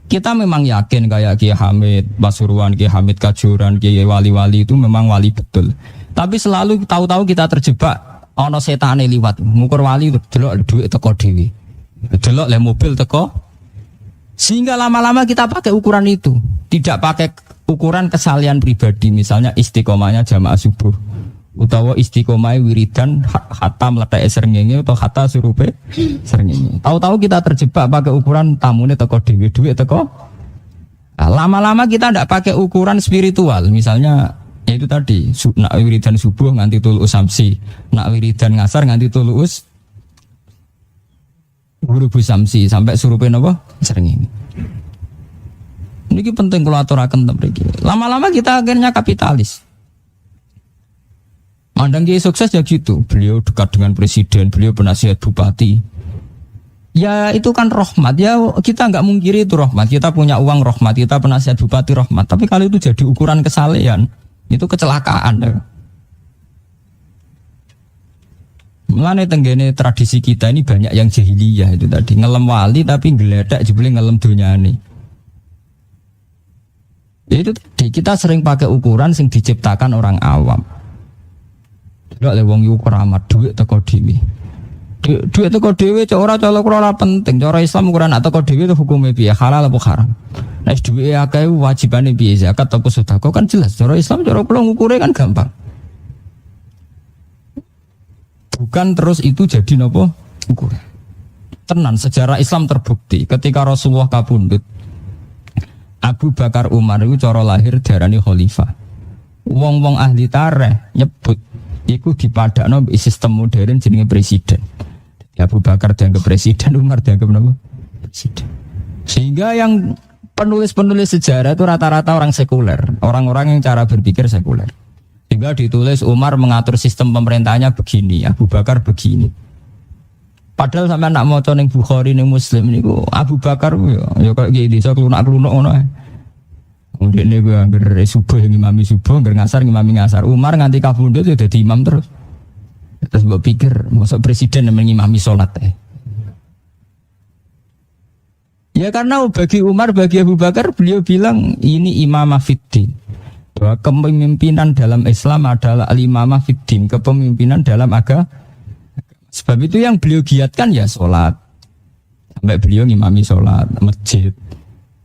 Kita memang yakin kayak Kiai Hamid Pasuruan, Kiai Hamid Kajuran, Kiai wali-wali itu memang wali betul. Tapi selalu tahu-tahu kita terjebak ana setane liwat. Ngukur wali delok dhuwit teko dhewe. Delok le mobil teko. Sehingga lama-lama kita pakai ukuran itu, tidak pakai ukuran kesalian pribadi, misalnya istiqomahnya jamaah subuh. Utawa istiqomah wiridan hatta meletak srengenge atau hatta surupe srengenge. Tahu-tahu kita terjebak pakai ukuran tamune teko dhewe dhuwit teko. Nah, lama-lama kita tidak pakai ukuran spiritual. Misalnya yaitu tadi nak wiridan subuh nganti tulus samsi, nak wiridan ngasar nganti tulus guru samsi sampai surupe napa srengenge. Ini penting kalau aturaken mriki. Lama-lama kita akhirnya kapitalis. Mandang Kiai sukses ya gitu, beliau dekat dengan presiden, beliau penasihat bupati. Ya itu kan rahmat, ya kita nggak mungkiri itu rahmat. Kita punya uang rahmat, kita penasihat bupati rahmat. Tapi kalau itu jadi ukuran kesalehan, itu kecelakaan. Ya. Mulane tenggene tradisi kita ini banyak yang jahiliyah itu tadi, ngelem wali tapi ngeledak jebule ngelem dunyane. Ya itu tadi, kita sering pakai ukuran yang diciptakan orang awam. Lha wong iku keramat dhuwit teko dhewe. Dhuwit teko dhewe cok ora colok ora penting. Cara Islam ukuran teko dhewe itu hukume piye? Halal apa haram? Nek dhuwit akeh wajibane piye? Zakat apa sedekah kan jelas. Cara Islam cara kula ngukure kan gampang. Bukan terus itu jadi napa ukuran. Tenan sejarah Islam terbukti ketika Rasulullah kapundhut. Abu Bakar Umar itu cara lahir diarani khalifah. Wong-wong ahli tarikh nyebut iku dipadakno sistem modern jenenge presiden. Abu Bakar dianggap presiden, Umar dianggap napa? presiden. Sehingga yang penulis-penulis sejarah itu rata-rata orang sekuler, orang-orang yang cara berpikir sekuler. Sehingga ditulis Umar mengatur sistem pemerintahnya begini, Abu Bakar begini. Padahal sampai nak maca ning Bukhari ning Muslim niku Abu Bakar ya kayak gini, iso klunak-klunak ngono ae. Ndekne ku anggere subuh ngimami subuh, anggere ngasar ngimami ngasar. Umar nganti kabundut ya dadi imam terus. Terus mbok pikir, mosok presiden yang ngimami salat Ya karena bagi Umar, bagi Abu Bakar beliau bilang ini imamah fiddin. Bahwa kepemimpinan dalam Islam adalah al-imamah fiddin, kepemimpinan dalam agama. Sebab itu yang beliau giatkan ya sholat. Sampai beliau ngimami sholat masjid.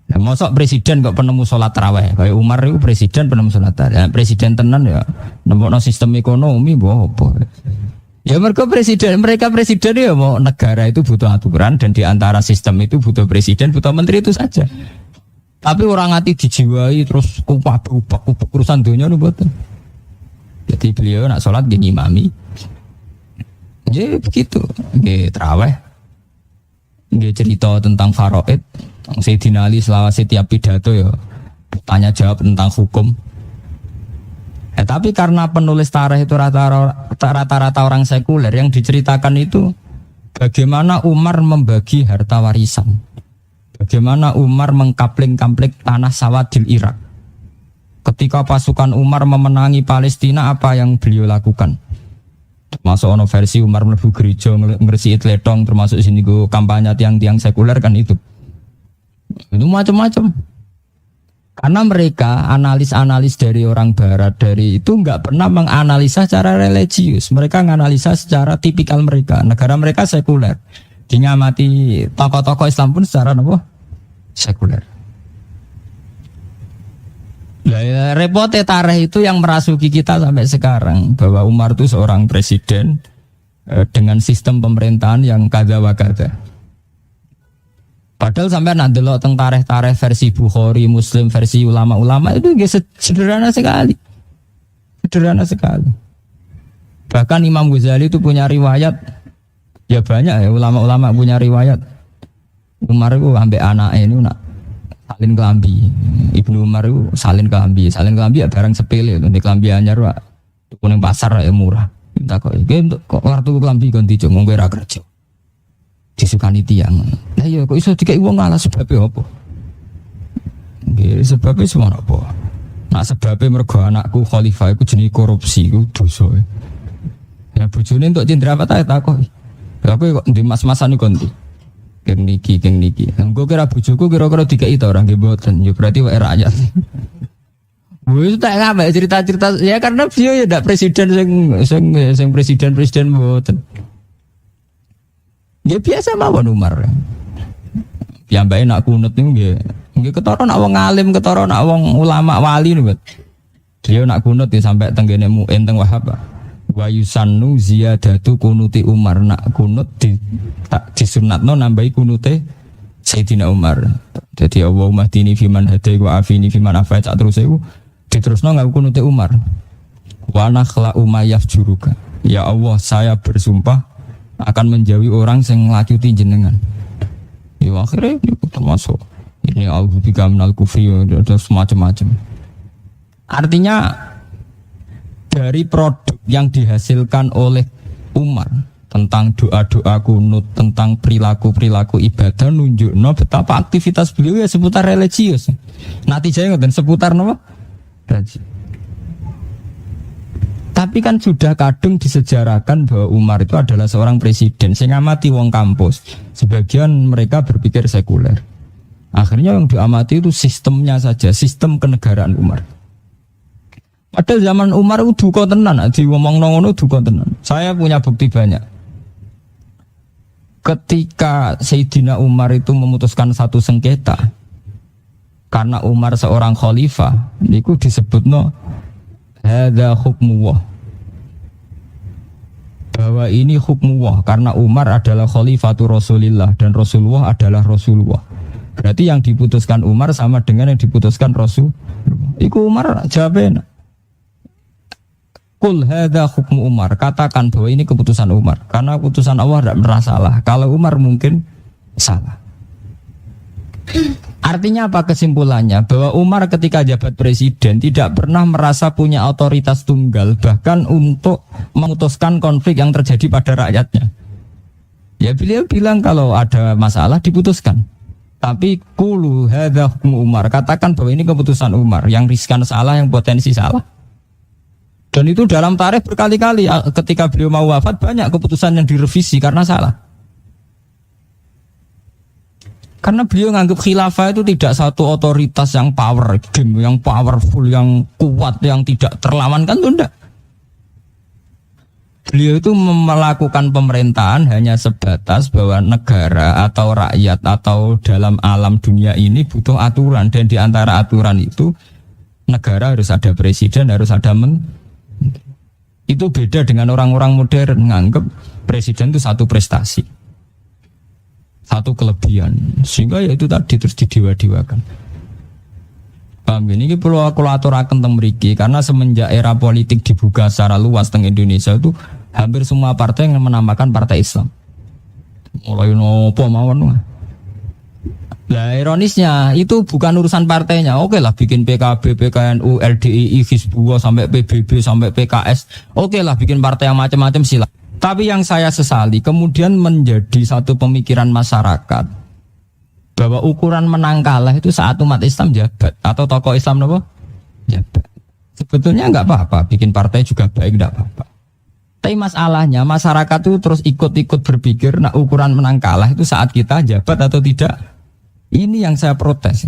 Nah, mosok presiden kok penemu sholat tarawih. Kayak Umar itu presiden penemu sholat tarawih. Ya, presiden tenan ya nemokno sistem ekonomi apa. Ya mereka presiden ya mau negara itu butuh aturan dan diantara sistem itu butuh presiden, butuh menteri itu saja. Tapi orang hati dijiwai terus kubah urusan dunia itu betul. Jadi beliau nak sholat gini imami. Ya begitu, nggih tarawih. Nggih cerita tentang faraid. Sayyidina Ali selawase tiap pidato ya tanya jawab tentang hukum. Tapi karena penulis tarikh itu rata-rata orang sekuler yang diceritakan itu bagaimana Umar membagi harta warisan. Bagaimana Umar mengkapling-kapling tanah sawah di Irak. Ketika pasukan Umar memenangi Palestina apa yang beliau lakukan? Termasuk ono versi Umar mlebu gereja ngresiki tletong, termasuk sini go kampanye tiang-tiang sekuler kan itu macam-macam. Karena mereka analis-analis dari orang barat dari itu enggak pernah menganalisa secara religius. Mereka menganalisa secara tipikal mereka. Negara mereka sekuler. Dingamati tokoh-tokoh Islam pun secara apa? Sekuler. Ya, repotnya tarikh itu yang merasuki kita sampai sekarang bahwa Umar itu seorang presiden dengan sistem pemerintahan yang kada wa kada. Padahal sampai nak delok teng tarikh-tarikh versi Bukhari, Muslim, versi ulama-ulama itu sederhana sekali. Sederhana sekali. Bahkan Imam Ghazali itu punya riwayat, ya banyak ya ulama-ulama punya riwayat. Umar itu ambek anaknya ini nak salin kelambi. Ibnu Umar itu salin kelambi ya barang sepele, di kelambi anyar Pak. Tuku ning pasar ya murah. Minta kok kartu kelambi ganti jong nggo ora kerja. Disukani tiang. Lah iya kok iso dikek wong ngalah sebabnya apa? Nggih, sebabnya semana apa? Nak sebabnya mergo anakku khalifah iku jenenge korupsi iku dosa. Ya bojone entuk cindra apa ta takoki. Lah kowe kok ndi mas-masan iku ndi? Geng niki. Engko kira bojoku kira-kira dikeki ta ora nggih mboten. Ya berarti wae rakyat. Wis tak ngapa cerita-cerita ya karena beliau ya ndak presiden sing presiden mboten. Ya biasa mawon Umar. Piyambake nak kunut niku nggih ketara nak wong alim, ketara nak wong ulama wali niku. Dia nak kunut ya sampai tenggene muin teng Wahab. Wa yusannu ziyadatu kunuti Umar, nak kunut disunatno nambahi kunute Sayyidina Umar. Jadi Allahumma hdini fiman hadai wa afini fiman afait sak terus iku diterusno nganggo kunute Umar. Wa nakhla umayyaf juruka. Ya Allah, saya bersumpah akan menjauhi orang yang ngelacuti jenengan. Ya akhirnya termasuk ini al-hubika minal kufri ada semacam-macam. Artinya dari produk yang dihasilkan oleh Umar tentang doa-doa kunut, tentang perilaku-perilaku ibadah nunjukno betapa aktivitas beliau ya seputar religius. Natijanya ngoten seputar napa? Religius. Tapi kan sudah kadung disejarahkan bahwa Umar itu adalah seorang presiden sing ngamati wong kampus. Sebagian mereka berpikir sekuler. Akhirnya yang diamati itu sistemnya saja, sistem kenegaraan Umar. Padahal zaman Umar itu duka tenan, diomong ngono duka tenan. Saya punya bukti banyak. Ketika Sayyidina Umar itu memutuskan satu sengketa karena Umar seorang khalifah, niku disebutno hadza hukmuwah. Bahwa ini hukmuwah karena Umar adalah khalifatul Rasulillah dan Rasulullah adalah Rasulullah. Berarti yang diputuskan Umar sama dengan yang diputuskan Rasul. Iku Umar jawabnya. Qul hadza hukmu Umar. Katakan bahwa ini keputusan Umar. Karena keputusan Allah tidak pernah salah. Kalau Umar mungkin salah. Artinya apa kesimpulannya? Bahwa Umar ketika jabat presiden tidak pernah merasa punya otoritas tunggal, bahkan untuk memutuskan konflik yang terjadi pada rakyatnya. Ya beliau bilang kalau ada masalah diputuskan. Tapi kulu hadza hukmu Umar, katakan bahwa ini keputusan Umar, yang riskan salah, yang potensi salah. Dan itu dalam tarikh berkali-kali ketika beliau mau wafat banyak keputusan yang direvisi karena salah. Karena beliau nganggap khilafah itu tidak satu otoritas yang power game, yang powerful, yang kuat, yang tidak terlawankan, itu enggak. Beliau itu melakukan pemerintahan hanya sebatas bahwa negara atau rakyat atau dalam alam dunia ini butuh aturan, dan di antara aturan itu negara harus ada presiden, harus ada menteri. Itu beda dengan orang-orang modern menganggap presiden itu satu prestasi, satu kelebihan, sehingga ya itu tadi terus didewa-dewakan. Paham ini perlu aku aturaken teng mriki karena semenjak era politik dibuka secara luas teng Indonesia itu hampir semua partai yang menamakan partai Islam. Mulai nopo mawon. Lah ironisnya itu bukan urusan partainya. Oke lah bikin PKB, PKNU, LDII, Hizbullah sampai PBB sampai PKS. Oke lah bikin partai yang macam-macam silakan. Tapi yang saya sesali kemudian menjadi satu pemikiran masyarakat bahwa ukuran menang kalah itu saat umat Islam jabat atau tokoh Islam apa? Jabat. Sebetulnya enggak apa-apa, bikin partai juga baik, enggak apa-apa. Tapi masalahnya masyarakat itu terus ikut-ikut berpikir, nah ukuran menang kalah itu saat kita jabat atau tidak. Ini yang saya protes.